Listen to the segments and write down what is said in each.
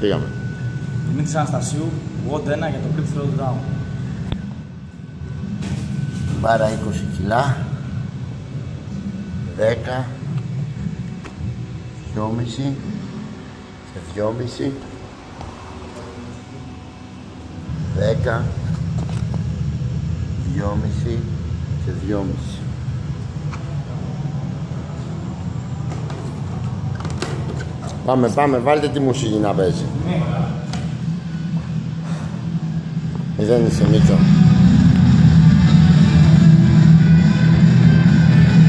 Πήγαμε. Δημήτρης Αναστασίου, WOD 1 για το Clip Throw Down. Μπάρα 20 κιλά. 10. 2,5. Σε 2,5. 10. 2,5. Σε 2,5. Πάμε, βάλτε τη μουσική να παίζει. Δεν είσαι Μίτσο.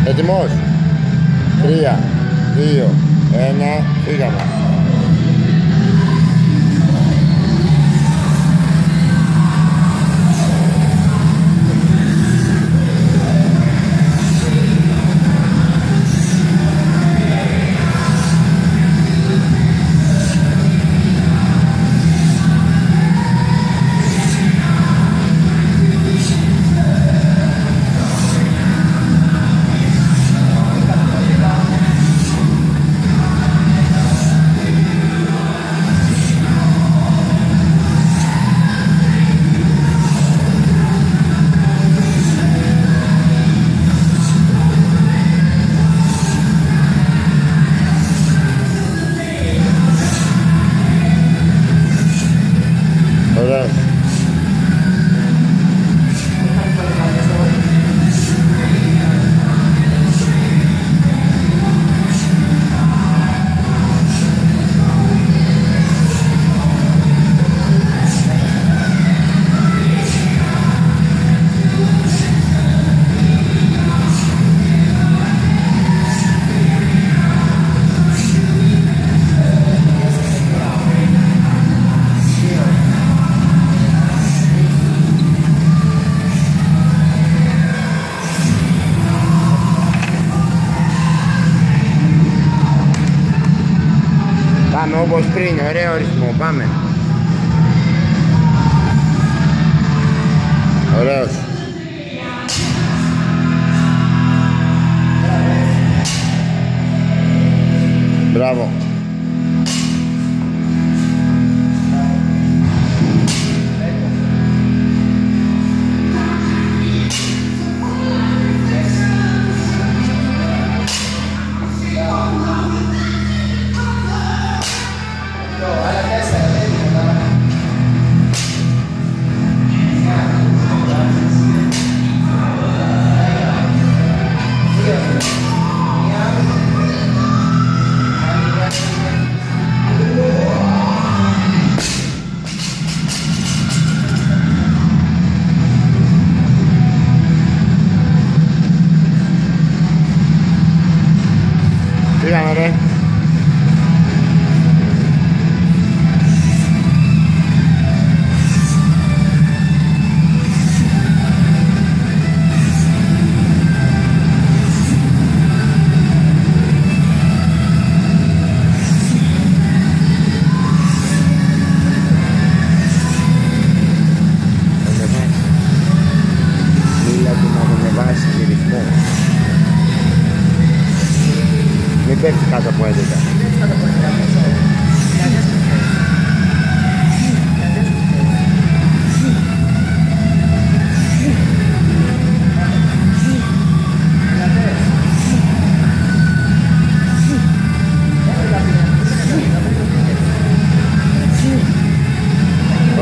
Έτοιμος. 3, 2, 1, φύγαμε. Πάμε όπως πριν, ωραίο ρυθμό, πάμε. Ωραίος. Μπράβο. Πήγαμε ρε. Μίλα του να ανεβάσει τη ρυθμό. Μην πέφτει κάτω από 11.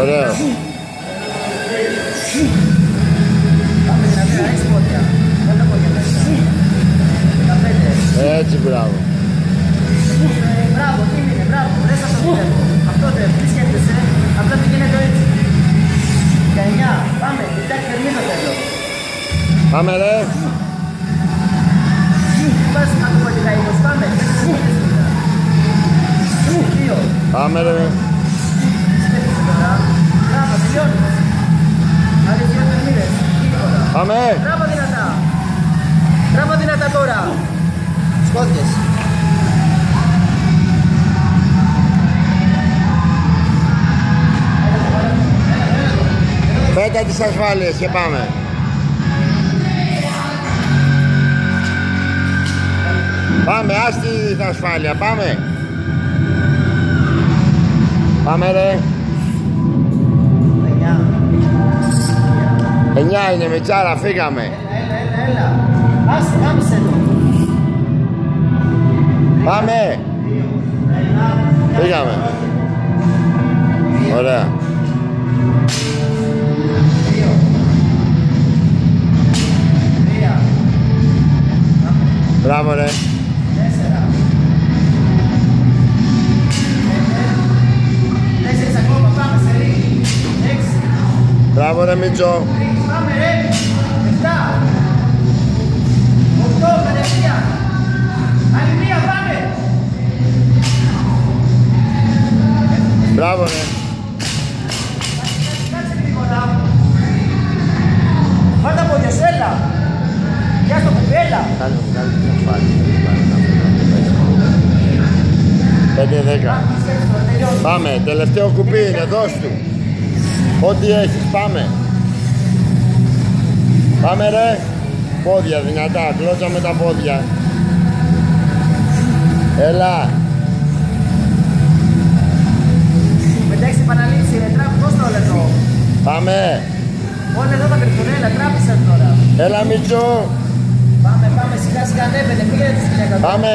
Ωραίο. Έτσι, μπράβο. Μπράβο, τι είναι, μπράβο, δεν σας το πιστεύω. Αυτό δεν σκέφτεσαι, απλά τι γίνεται έτσι. 19, πάμε, κοιτάξτε, termino θέλω. Πάμε ρε. Πας ακόμα και τα 20, πάμε. 2. Πάμε ρε. Σκέφτεσαι τώρα. Μπράβο, τελειώνεις. Άλλες 2 τερμίδες, τίποτα. Πάμε. Μπράβο δυνατά. Μπράβο δυνατά τώρα. Σκότειες. Πέτα τις ασφάλειες και πάμε. Πάμε, άστη την ασφάλεια, πάμε. Πάμε ρε. 9 είναι Μιτσάρα, φύγαμε. Έλα. Άσε, κάμισε το. Πάμε. Φύγαμε. Ωραία. 2. Μπράβο ρε. 4. Ακόμα, πάμε σε ρί. 6. Μπράβο ρε Μίτσο. Πάμε ρε. 7. 8. Κατευθείαν. Άλλη μία, πάμε. Μπράβο ρε. Κάτσε γρήγορα. Πάντα από διασέλα. Γεια στο κουπέλα. 5-10. Πάμε, τελευταίο κουπί είναι, δώσ' του. Ό,τι έχεις, πάμε. Πάμε ρε. Πόδια δυνατά, κλώτσα με τα πόδια. Έλα. Μετά έχεις επαναλήψει, ρε, τράβει πώς το όλο εδώ. Πάμε. Όλα εδώ τα κρυφτονέλα, τράβησαν τώρα. Έλα Μίτσο. Πάμε, σιγά σιγά ανέβαινε, πήγαινε τη σκηνιά κάτω. Πάμε.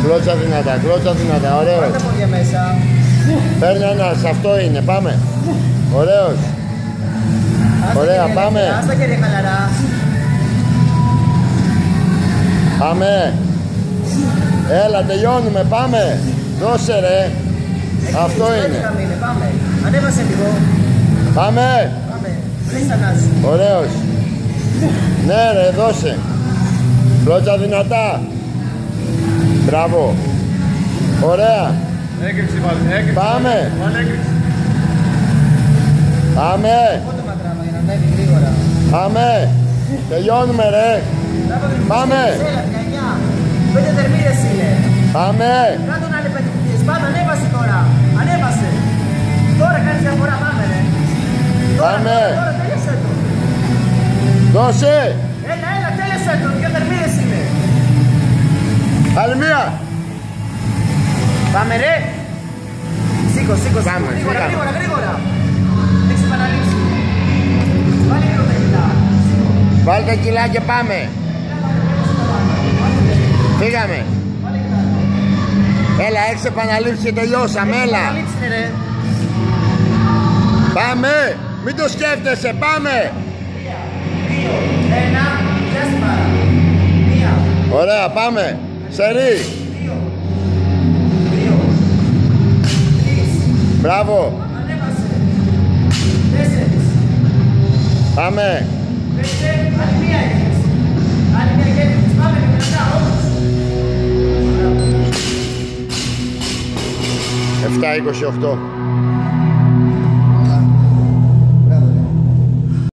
Κλώτσα δυνατά, ωραίος. Πάρτε πόδια μέσα. Παίρνει ένας, αυτό είναι, πάμε. Ωραίος. Ωραία, πάμε. Άστα χέρια χαλαρά. Πάμε. Έλα, τελειώνουμε, πάμε. Δώσε ρε. Αυτό είναι. Πάμε. Ανέβασε λίγο. Πάμε. Πάμε. Βρεις Θανάση. Ωραίος. Ναι ρε, δώσε. Κλώτσα δυνατά. Μπράβο. Ωραία. Έκρηξη βάλε, έκρηξη. Πάμε. Βάλε έκρηξη. Πάμε. Πότε μακράμα για να ανέβει γρήγορα. Πάμε. Τελειώνουμε ρε. Πάμε. Έλα, 19. 5 τερμίδες είναι. Πάμε. Κάτω να είναι 5 κουτίες. Πάμε, ανέβασε τώρα. Ανέβασε. Τώρα κάνεις διαφορά, πάμε ρε. Πάμε. Τώρα τέλειωσε το. Δώσε. Έλα, τέλειωσε το. 2 τερμίδες είναι. Άλλη μία. Πάμε ρε. Σήκω. Πάμε, Γρήγορα. Έχεις επαναλήψει. Βάλε λίγο τα κιλά. Βάλτε τα κιλά και πάμε. Φύγαμε. Έλα, έχεις επαναλήψει και τελειώσαμε, έλα. Πάμε. Μην το σκέφτεσαι, πάμε. 2, 1, πιάσε πάρα. 1. Ωραία, πάμε. Σερί. 2. 3. Μπράβο. Ανέβασε. 4. Πάμε. 5. Άλλη μία έχεις. Πάμε και μετά όμως. 7-28.